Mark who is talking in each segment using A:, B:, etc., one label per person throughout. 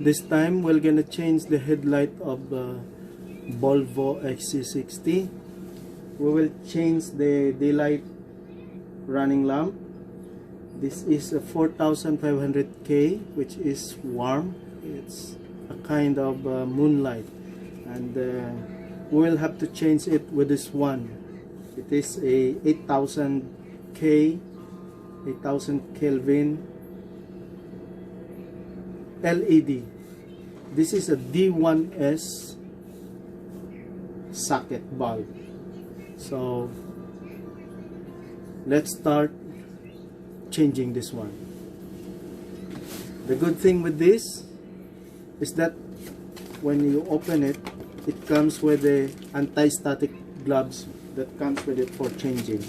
A: This time we're gonna change the headlight of the Volvo XC60. We will change the daylight running lamp. This is a 4500K, which is warm. It's a kind of moonlight, and we will have to change it with this one. It is a 8000K, 8000 Kelvin LED. This is a D1S socket bulb. So let's start changing this one. The good thing with this is that when you open it, it comes with the anti-static gloves that comes with it for changing.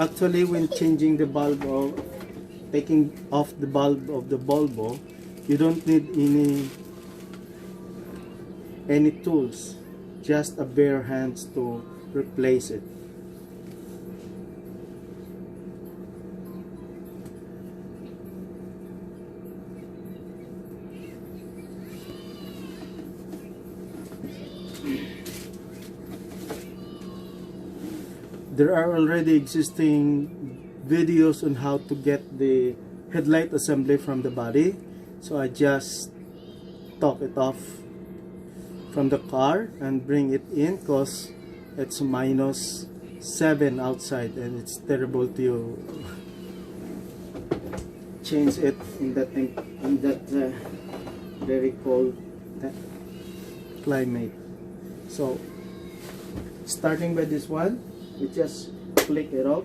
A: Actually, when changing the bulb or taking off the bulb of the Volvo, you don't need any tools, just a bare hands to replace it. There are already existing videos on how to get the headlight assembly from the body, so I just took it off from the car and bring it in because it's -7 outside and it's terrible to change it in that very cold climate. So starting by this one, we just flick it off.